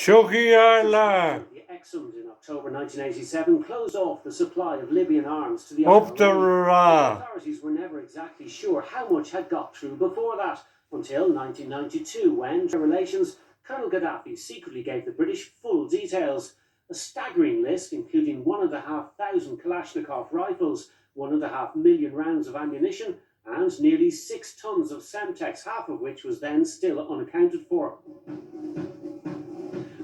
Shugiyala. The Exums in October 1987 closed off the supply of Libyan arms to the Up the IRA. ra. Authorities were never exactly sure how much had got through before that, until 1992, when relations Colonel Gaddafi secretly gave the British full details. A staggering list, including 1,500 Kalashnikov rifles, 1.5 million rounds of ammunition, and nearly 6 tons of Semtex, half of which was then still unaccounted for.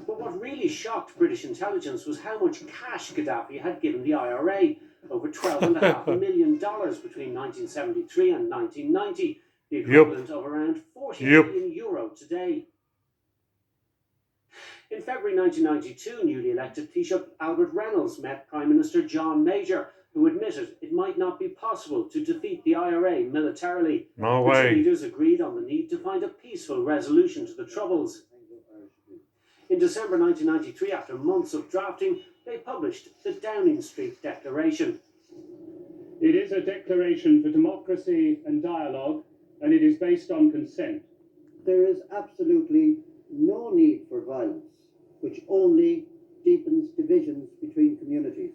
But what really shocked British intelligence was how much cash Gaddafi had given the IRA, over $12.5 million between 1973 and 1990, the equivalent of around 40 million euro today. In February 1992, newly elected Taoiseach Albert Reynolds met Prime Minister John Major, who admitted it might not be possible to defeat the IRA militarily. No British way. leaders agreed on the need to find a peaceful resolution to the Troubles. In December 1993, after months of drafting, they published the Downing Street Declaration. It is a declaration for democracy and dialogue, and it is based on consent. There is absolutely no need for violence, which only deepens divisions between communities.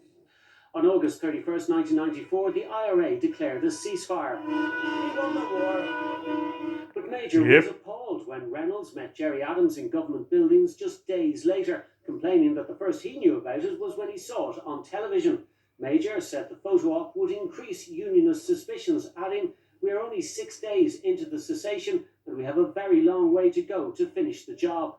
On August 31st, 1994, the IRA declared a ceasefire. We won the war. But Major was appalled when Reynolds met Gerry Adams in government buildings just days later, complaining that the first he knew about it was when he saw it on television. Major said the photo op would increase unionist suspicions, adding, "We are only 6 days into the cessation and we have a very long way to go to finish the job."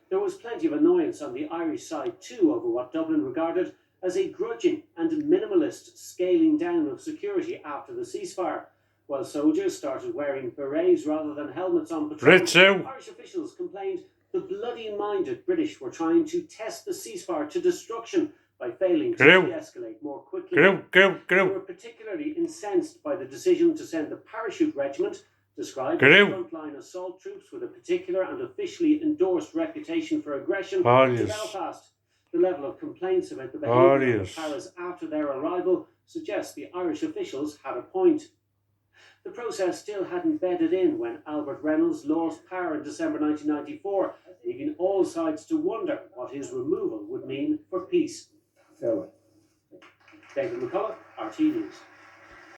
There was plenty of annoyance on the Irish side too over what Dublin regarded as a grudging and minimalist scaling down of security after the ceasefire. While soldiers started wearing berets rather than helmets on patrol, Irish officials complained the bloody-minded British were trying to test the ceasefire to destruction by failing to de-escalate more quickly. They were particularly incensed by the decision to send the Parachute Regiment, described as frontline assault troops with a particular and officially endorsed reputation for aggression, to Belfast. The level of complaints about the behaviour of the Paras after their arrival suggests the Irish officials had a point. The process still hadn't bedded in when Albert Reynolds lost power in December 1994, leaving all sides to wonder what his removal would mean for peace. David McCullough, RT News.